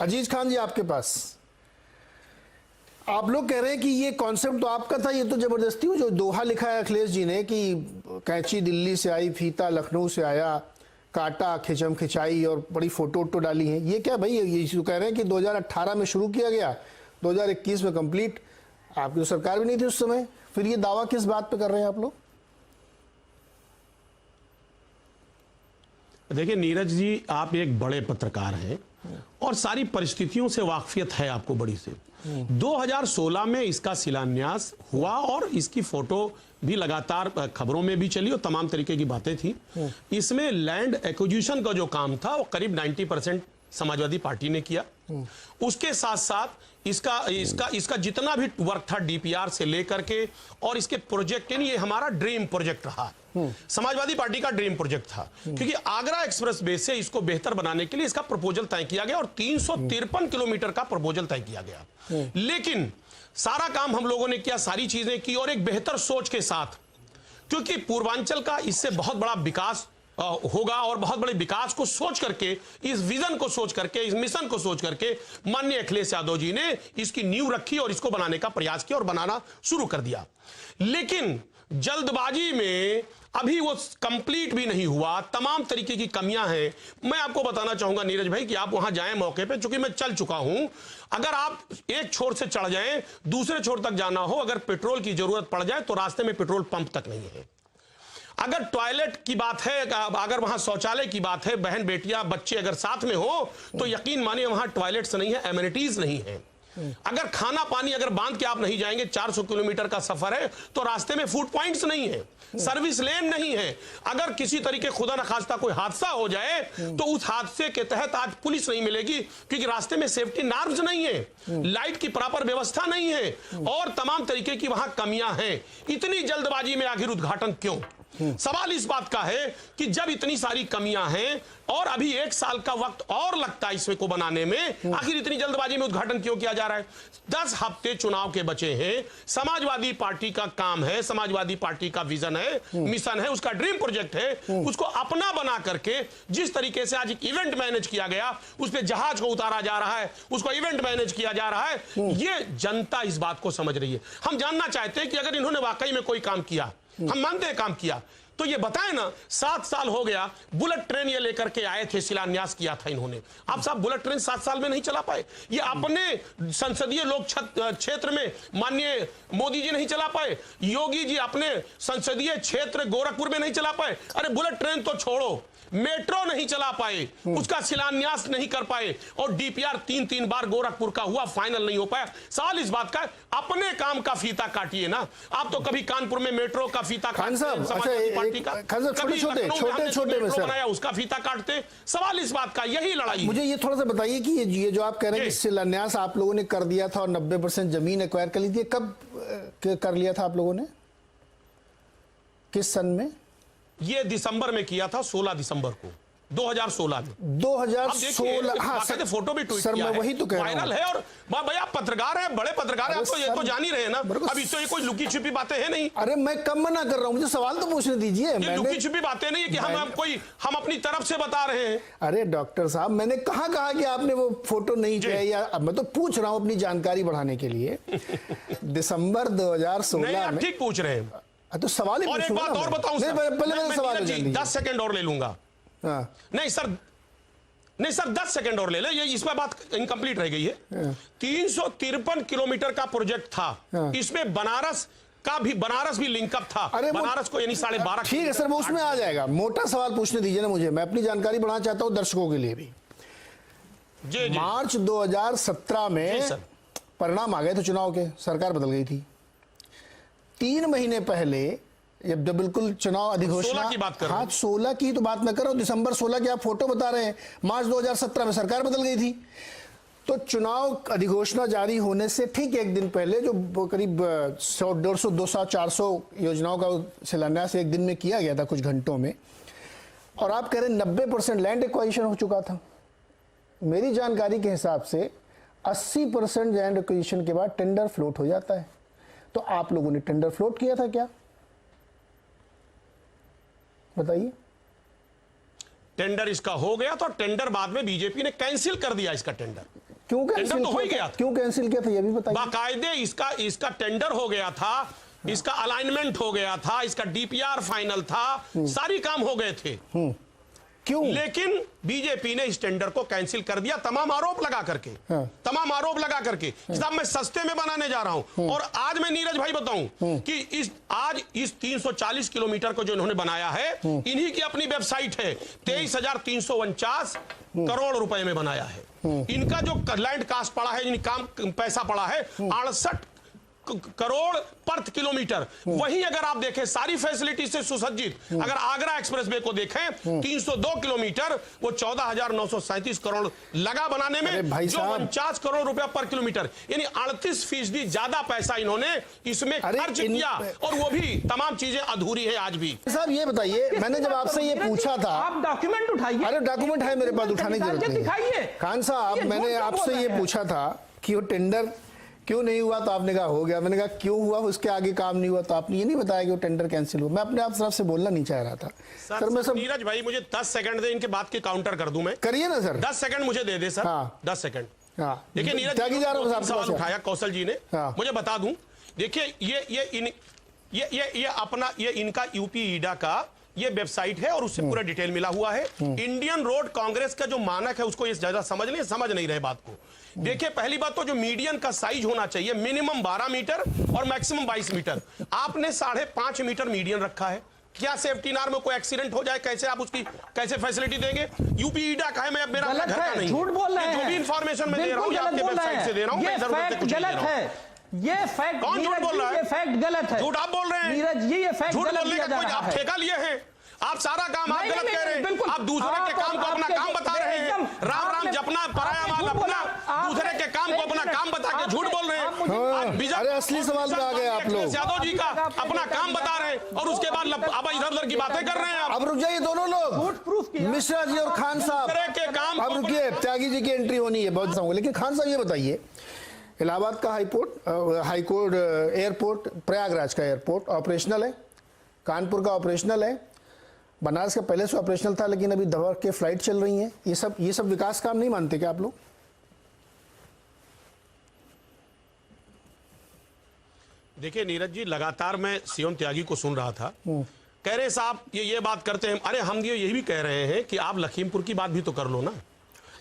अजीज खान जी आपके पास, आप लोग कह रहे हैं कि ये कॉन्सेप्ट तो आपका था, ये तो जबरदस्ती हो, जो दोहा लिखा है अखिलेश जी ने कि कैंची दिल्ली से आई, फीता लखनऊ से आया, काटा खिंचम खिंचाई और बड़ी फोटो वोटो डाली है, ये क्या भाई? ये तो कह रहे हैं कि 2018 में शुरू किया गया, 2021 में कंप्लीट। आपकी तो सरकार भी नहीं थी उस समय, फिर ये दावा किस बात पे कर रहे हैं आप लोग? देखिए नीरज जी, आप एक बड़े पत्रकार हैं और सारी परिस्थितियों से वाकफियत है आपको बड़ी से। 2016 में इसका शिलान्यास हुआ और इसकी फोटो भी लगातार खबरों में भी चली और तमाम तरीके की बातें थी। इसमें लैंड एक्विजिशन का जो काम था वो करीब 90% समाजवादी पार्टी ने किया। उसके साथ साथ इसका जितना भी वर्क था डीपीआर से लेकर के और इसके प्रोजेक्ट, यानी ये हमारा ड्रीम प्रोजेक्ट रहा, समाजवादी पार्टी का ड्रीम प्रोजेक्ट था, क्योंकि आगरा एक्सप्रेस वे से इसको बेहतर बनाने के लिए इसका प्रपोजल तय किया गया और 353 किलोमीटर का प्रपोजल तय किया गया। लेकिन सारा काम हम लोगों ने किया, सारी चीजें की और एक बेहतर सोच के साथ, क्योंकि पूर्वांचल का इससे बहुत बड़ा विकास होगा और बहुत बड़े विकास को सोच करके, इस विजन को सोच करके, इस मिशन को सोच करके माननीय अखिलेश यादव जी ने इसकी नींव रखी और इसको बनाने का प्रयास किया और बनाना शुरू कर दिया। लेकिन जल्दबाजी में अभी वो कंप्लीट भी नहीं हुआ, तमाम तरीके की कमियां हैं। मैं आपको बताना चाहूंगा नीरज भाई कि आप वहां जाएं मौके पे, चूंकि मैं चल चुका हूं। अगर आप एक छोर से चढ़ जाएं, दूसरे छोर तक जाना हो, अगर पेट्रोल की जरूरत पड़ जाए तो रास्ते में पेट्रोल पंप तक नहीं है। अगर टॉयलेट की बात है, अगर वहां शौचालय की बात है, बहन बेटियां बच्चे अगर साथ में हो तो यकीन मानिए वहां टॉयलेट्स नहीं है, एमिनिटीज नहीं है। अगर खाना पानी अगर बांध के आप नहीं जाएंगे, 400 किलोमीटर का सफर है, तो रास्ते में फूड पॉइंट्स नहीं है, सर्विस लेन नहीं है। अगर किसी तरीके खुदा न खास्ता कोई हादसा हो जाए तो उस हादसे के तहत आज पुलिस नहीं मिलेगी, क्योंकि रास्ते में सेफ्टी नॉर्म्स नहीं है, लाइट की प्रॉपर व्यवस्था नहीं है और तमाम तरीके की वहां कमियां हैं। इतनी जल्दबाजी में आखिर उद्घाटन क्यों? सवाल इस बात का है कि जब इतनी सारी कमियां हैं और अभी 1 साल का वक्त और लगता है इसको बनाने में, आखिर इतनी जल्दबाजी में उद्घाटन क्यों किया जा रहा है? 10 हफ्ते चुनाव के बचे हैं। समाजवादी पार्टी का काम है, समाजवादी पार्टी का विजन है, मिशन है, उसका ड्रीम प्रोजेक्ट है, उसको अपना बना करके जिस तरीके से आज एक इवेंट मैनेज किया गया, उस पर जहाज को उतारा जा रहा है, उसको इवेंट मैनेज किया जा रहा है, ये जनता इस बात को समझ रही है। हम जानना चाहते हैं कि अगर इन्होंने वाकई में कोई काम किया, हम मानते हैं काम किया, तो ये बताएं ना। 7 साल हो गया, बुलेट ट्रेन ये लेकर के आए थे, शिलान्यास किया था इन्होंने। आप साहब बुलेट ट्रेन 7 साल में नहीं चला पाए। ये अपने संसदीय लोक क्षेत्र में माननीय मोदी जी नहीं चला पाए, योगी जी अपने संसदीय क्षेत्र गोरखपुर में नहीं चला पाए। अरे बुलेट ट्रेन तो छोड़ो, मेट्रो नहीं चला पाए, उसका शिलान्यास नहीं कर पाए और डीपीआर 3 बार गोरखपुर का हुआ, फाइनल नहीं हो पाया। सवाल इस बात का, अपने काम का फीता काटिए ना। आप तो कभी कानपुर में मेट्रो का फीता काटते, छोटे बनाया उसका फीता काटते। सवाल इस बात का, यही लड़ाई। मुझे ये थोड़ा सा बताइए कि ये जो आप कह रहे हैं कि शिलान्यास आप लोगों ने कर दिया था और 90% जमीन एक्वायर कर ली थी, कब कर लिया था आप लोगों ने, किस सन में? ये दिसंबर में किया था, 16 दिसंबर को 2016 में। 2016, हाँ सर, फोटो भी ट्वीट सर मैं वही तो कह रहा हूं, वायरल है। और भाई आप पत्रकार हैं, बड़े पत्रकार हैं, आप तो ये तो जान ही रहे हैं ना। अभी तो ये कोई लुकी छिपी बातें हैं नहीं। अरे मैं कब मना कर रहा हूं, मुझे सवाल तो पूछने दीजिए। लुकी छिपी बातें नहीं है कि हम अपनी तरफ से बता रहे हैं। अरे डॉक्टर साहब, मैंने कहा कि आपने वो फोटो नहीं किया, या मैं तो पूछ रहा हूं अपनी जानकारी बढ़ाने के लिए। दिसंबर 2016 में ठीक पूछ रहे हैं तो सवाल ही। और एक बात और बताऊं सर, पहले सवाल 10 सेकंड और ले लूंगा। नहीं सर 10 सेकंड और ले ले, ये इसमें बात इनकम्प्लीट रह गई है। 353 किलोमीटर का प्रोजेक्ट था, इसमें बनारस भी लिंकअप था। बनारस को यानी 12.5। ठीक है सर, वो उसमें आ जाएगा। मोटा सवाल पूछने दीजिए ना मुझे, मैं अपनी जानकारी बढ़ाना चाहता हूं दर्शकों के लिए भी। जी। मार्च 2017 में परिणाम आ गए थे चुनाव के, सरकार बदल गई थी। 3 महीने पहले जब बिल्कुल चुनाव अधिघोषणा, 16 की बात कर रहे हैं। 16 की तो बात मैं कर रहा हूं, दिसंबर 16 की आप फोटो बता रहे हैं। मार्च 2017 में सरकार बदल गई थी, तो चुनाव अधिघोषणा जारी होने से ठीक 1 दिन पहले जो करीब 100, 150, 200, 400 योजनाओं का शिलान्यास 1 दिन में किया गया था, कुछ घंटों में। और आप कह रहे हैं 90% लैंड एक्वाजिशन हो चुका था। मेरी जानकारी के हिसाब से 80% लैंड एक्वाजिशन के बाद टेंडर फ्लोट हो जाता है। तो आप लोगों ने टेंडर फ्लोट किया था क्या, बताइए? टेंडर इसका हो गया तो टेंडर बाद में बीजेपी ने कैंसिल कर दिया इसका टेंडर। क्यों कैंसिल टेंडर तो हो ही किया गया था? क्यों कैंसिल किया था ये भी बताइए। बाकायदे इसका टेंडर हो गया था, इसका अलाइनमेंट हो गया था, इसका डीपीआर फाइनल था, सारी काम हो गए थे। क्यों? लेकिन बीजेपी ने इस टेंडर को कैंसिल कर दिया तमाम आरोप लगा करके। तमाम आरोप लगा करके साहब मैं सस्ते में बनाने जा रहा हूं। और आज मैं नीरज भाई बताऊं कि आज इस 340 किलोमीटर को जो इन्होंने बनाया है, इन्हीं की अपनी वेबसाइट है, 23,349 करोड़ रुपए में बनाया है। इनका जो लैंड कास्ट पड़ा है, काम पैसा पड़ा है 68 करोड़ पर किलोमीटर। वहीं अगर आप देखें सारी फैसिलिटी से सुसज्जित, अगर आगरा एक्सप्रेसवे को देखें 302 किलोमीटर, वो 14,937 करोड़ लगा बनाने में, जो 49 करोड़ रुपया पर किलोमीटर, यानी 38% ज्यादा पैसा इन्होंने इसमें खर्च किया, और वो भी तमाम चीजें अधूरी है आज भी। साहब ये बताइए, मैंने जब आपसे ये पूछा था, आप डॉक्यूमेंट उठाइए। अरे डॉक्यूमेंट है मेरे पास, उठाने की जरूरत नहीं। खान साहब मैंने आपसे ये पूछा था कि वो टेंडर क्यों नहीं हुआ, तो आपने कहा हो गया। मैंने कहा क्यों हुआ, उसके आगे काम नहीं हुआ, तो आपने ये नहीं बताया कि वो टेंडर कैंसिल हुआ। मैं अपने आप तरफ से बोलना नहीं चाह रहा था सर। मैं सब नीरज भाई मुझे 10 सेकंड दे, इनके बात की काउंटर कर दूं मैं। करिए ना सर, 10 सेकंड मुझे दे दे सर। हाँ। 10 सेकंड। हाँ देखिए नीरज त्यागी जा रहा हूं, सवाल उठाया कौशल जी ने। हाँ। मुझे बता दूं, देखिए ये अपना ये इनका यूपी ईडा का ये वेबसाइट है और उससे पूरा डिटेल मिला हुआ है। इंडियन रोड कांग्रेस का जो मानक है उसको ये ज्यादा समझ नहीं रहे बात को। देखिए पहली बात तो जो मीडियन का साइज होना चाहिए मिनिमम 12 मीटर और मैक्सिमम 22 मीटर। आपने 5.5 मीटर मीडियन रखा है। क्या सेफ्टी नार में कोई एक्सीडेंट हो जाए, कैसे आप उसकी कैसे फैसिलिटी देंगे? यूपी ईडा का है, मैं मेरा घर का नहीं, झूठ बोल रहे हैं। जो भी इंफॉर्मेशन मैं दे रहा हूं आपके वेबसाइट से दे रहा हूं, मैं इधर उधर से कुछ नहीं दे रहा हूं। ये फैक्ट कौन झूठ बोल रहा है? ये फैक्ट गलत है। झूठ आप बोल रहे हैं नीरज जी, ये फैक्ट झूठ गलत बोलने दिया का जा कोई रहा आप है। ठेका लिए हैं? आप सारा काम आप गलत कह रहे हैं। आप दूसरे के काम को अपना काम बता रहे हैं। राम राम जपना, पराया माल अपना, दूसरे के काम को अपना काम बता के झूठ बोल रहे हैं। अरे असली सवाल पे आ गए आप लोग। यादव जी का अपना काम बता रहे हैं और उसके बाद अब इधर उधर की बातें कर रहे हैं। अब रुक जाइए दोनों लोग, मिश्रा जी और खान साहब। के काम अब रुकिए, त्यागी जी की एंट्री होनी है बहुत समय। लेकिन खान साहब ये बताइए, इलाहाबाद का हाईकोर्ट एयरपोर्ट, प्रयागराज का एयरपोर्ट ऑपरेशनल है, कानपुर का ऑपरेशनल है, बनारस का पहले से ऑपरेशनल था, लेकिन अभी दवा के फ्लाइट चल रही हैं। ये सब विकास काम नहीं मानते क्या आप लोग? देखिए नीरज जी, लगातार मैं सीएम त्यागी को सुन रहा था, कह रहे साहब ये बात करते हैं। अरे हम ये यही भी कह रहे हैं कि आप लखीमपुर की बात भी तो कर लो ना,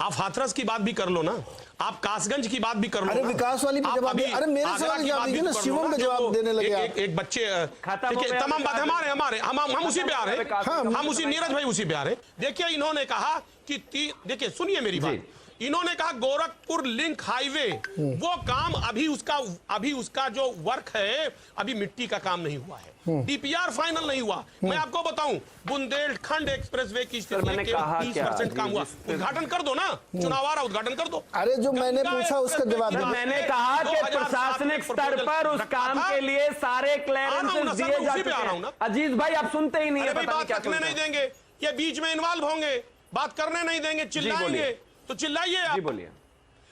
आप हाथरस की बात भी कर लो ना, आप कासगंज की बात भी कर लो। अरे विकास वाली भी जवाब, अरे मेरे सवाल जवाब दीजिए ना, शिवम का जवाब देने लगे आप। एक बच्चे, देखिए तमाम बातें हमारे हम उसी पे आ रहे हैं, हम उसी नीरज भाई उसी पे आ रहे हैं। देखिए इन्होंने कहा कि देखिए सुनिए मेरी बात, इन्होंने कहा गोरखपुर लिंक हाईवे वो काम अभी उसका जो वर्क है अभी मिट्टी का काम नहीं हुआ है, डीपीआर फाइनल नहीं हुआ। मैं आपको बताऊं बुंदेलखंड एक्सप्रेसवे की स्थिति में केवल 30% काम हुआ। उद्घाटन कर दो ना, चुनाव आ रहा, उद्घाटन कर दो। अरे जो मैंने पूछा उसका जवाब दो। मैंने कहा कि प्रशासनिक स्तर पर उस काम के लिए सारे क्लियरेंसेस दिए जा चुके हैं। अजीत भाई आप सुनते ही नहीं है, बात रखने नहीं देंगे, ये बीच में इन्वॉल्व होंगे, बात करने नहीं देंगे, चिल्लाएंगे तो चिल्लाइए आप। बोलिए।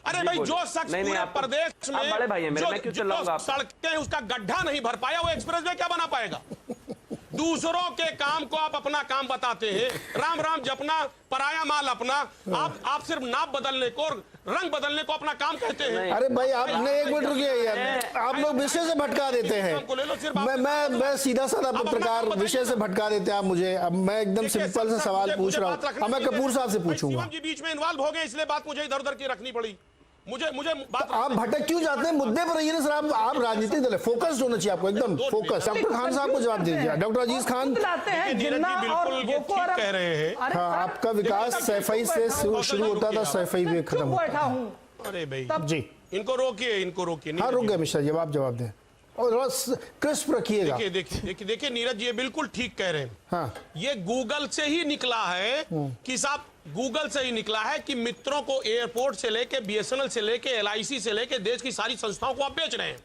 अरे भाई जो शख्स पूरे प्रदेश में बड़े भाई हैं मेरे, मैं क्यों चिल्लाऊंगा? सड़कें उसका गड्ढा नहीं भर पाया, वो एक्सप्रेसवे क्या बना पाएगा? दूसरों के काम को आप अपना काम बताते हैं, राम राम जपना, पराया माल अपना। आप सिर्फ नाप बदलने को, रंग बदलने को अपना काम कहते हैं। अरे भाई आपने एक मिनट रुकिए यार, आप लोग विषय से भटका देते हैं। मैं सीधा साधा पत्रकार, विषय से भटका देते हैं आप मुझे। अब मैं एकदम सिंपल से सवाल पूछ रहा हूँ, अब मैं कपूर साहब से पूछूंगा। बीच में इन्वॉल्व हो गए इसलिए बात मुझे इधर उधर की रखनी पड़ी। मुझे बात, आप भटक क्यों जाते हैं? मुद्दे पर रहिए ना सर। आप राजनीतिक दल है, फोकस्ड होना चाहिए आपको, एकदम फोकस। डॉक्टर खान साहब को जवाब दीजिए। डॉक्टर अजीज खान, बिल्कुल ये ठीक कह रहे हैं। हाँ, आपका विकास सैफई से शुरू होता था, सैफई में खत्म होता है। अरे भाई जी, इनको रोकिए। हाँ रुक गए मिश्रा जी, अब आप जवाब दें और क्रिस्प रखिएगा। देखिए नीरज ये बिल्कुल ठीक कह रहे हैं। हाँ, ये गूगल से ही निकला है कि साहब, गूगल से ही निकला है कि मित्रों को एयरपोर्ट से लेके, बीएसएनएल से लेके, एलआईसी से लेके देश की सारी संस्थाओं को आप बेच रहे हैं।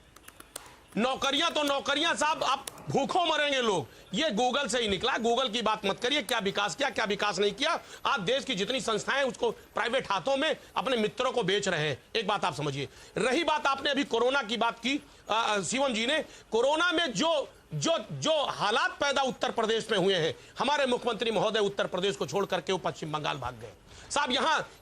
नौकरियां तो नौकरियां साहब, आप भूखों मरेंगे लोग। ये गूगल से ही निकला। गूगल की बात मत करिए, क्या विकास किया क्या विकास नहीं किया। आप देश की जितनी संस्थाएं उसको प्राइवेट हाथों में अपने मित्रों को बेच रहे हैं। एक बात आप समझिए। रही बात आपने अभी कोरोना की बात की, शिवम जी ने, कोरोना में जो जो हालात पैदा उत्तर प्रदेश में हुए हैं, हमारे मुख्यमंत्री महोदय उत्तर प्रदेश को छोड़ करके वो पश्चिम बंगाल भाग गए साहब।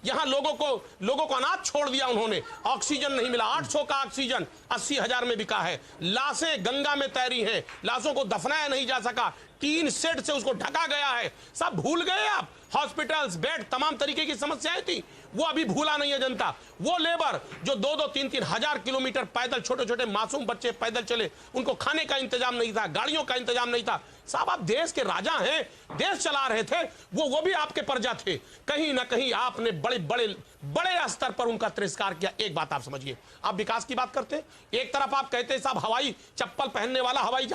यहां लोगों को अनाथ छोड़ दिया उन्होंने, ऑक्सीजन नहीं मिला, 800 का ऑक्सीजन 80,000 में बिका है, लाशें गंगा में तैरी हैं, लाशों को दफनाया नहीं जा सका, टीन सेट से उसको ढका गया है। सब भूल गए आप, हॉस्पिटल्स, बेड, तमाम तरीके की समस्याएं थी, वो अभी भूला नहीं है जनता। वो लेबर जो 2-2, 3-3 हजार किलोमीटर पैदल, छोटे छोटे मासूम बच्चे पैदल चले, उनको खाने का इंतजाम नहीं था, गाड़ियों का इंतजाम नहीं था। साहब आप देश के राजा हैं, देश चला रहे थे, वो भी आपके प्रजा थे। कहीं ना कहीं आपने बड़े स्तर पर उनका तिरस्कार किया। एक बात आप समझिए, आप विकास की बात करते, एक तरफ आप कहते हैं साहब हवाई चप्पल पहनने वाला हवाई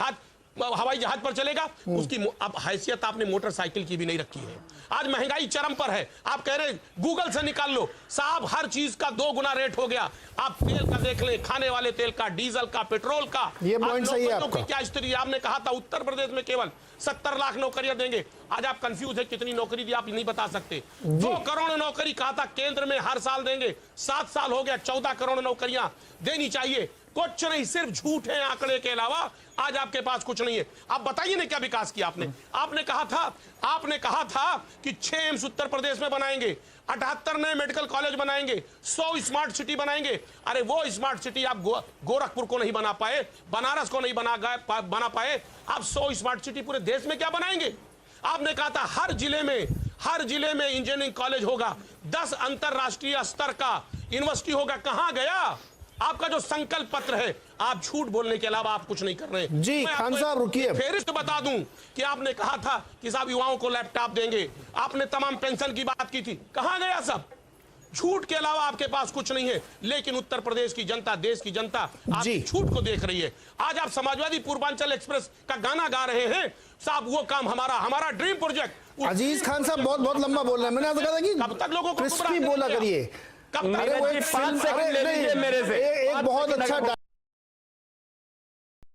जहाज पर चलेगा, उसकी अब हैसियत आपने मोटरसाइकिल की भी नहीं रखी है। आज महंगाई चरम पर है, आप कह रहे गूगल से निकाल लो साहब, हर चीज का 2 गुना रेट हो गया। आप तेल का देख लें, खाने वाले तेल का, डीजल का, पेट्रोल का। ये पॉइंट सही है आपका। क्या स्थिति, आपने कहा था उत्तर प्रदेश में केवल 70 लाख नौकरियां देंगे, आज आप कंफ्यूज है कितनी नौकरी दी आप नहीं बता सकते। 2 करोड़ नौकरी कहा था केंद्र में हर साल देंगे, 7 साल हो गया, 14 करोड़ नौकरियां देनी चाहिए। कुछ नहीं, सिर्फ झूठ है आंकड़े के अलावा आज आपके पास कुछ नहीं है। आप बताइए ना क्या विकास किया आपने। आपने कहा था कि 6 एम्स उत्तर प्रदेश में बनाएंगे, 78 नए मेडिकल कॉलेज बनाएंगे, 100 स्मार्ट सिटी बनाएंगे। अरे वो स्मार्ट सिटी आप गोरखपुर को नहीं बना पाए, बनारस को नहीं बना पाए, आप 100 स्मार्ट सिटी पूरे देश में क्या बनाएंगे। आपने कहा था हर जिले में इंजीनियरिंग कॉलेज होगा, 10 अंतरराष्ट्रीय स्तर का यूनिवर्सिटी होगा। कहां गया आपका जो संकल्प पत्र है। आप झूठ बोलने के अलावा आप कुछ नहीं कर रहे। जी खान साहब रुकिए, फेरिस्त बता दूं कि आपने कहा था कि साहब युवाओं को लैपटॉप देंगे, आपने तमाम पेंशन की बात की थी, कहां गया सब। झूठ के अलावा आपके पास कुछ नहीं है। लेकिन उत्तर प्रदेश की जनता, देश की जनता आप झूठ को देख रही है। आज आप समाजवादी पूर्वांचल एक्सप्रेस का गाना गा रहे हैं साहब, वो काम हमारा ड्रीम प्रोजेक्ट। अजीज खान साहब बहुत लंबा बोल रहे हैं, मैंने आपको कहा था कि कब तक लोगों को क्रिस्पी बोला करिए। मेरे से 5 सेकंड ले लीजिए मेरे से। एक बहुत अच्छा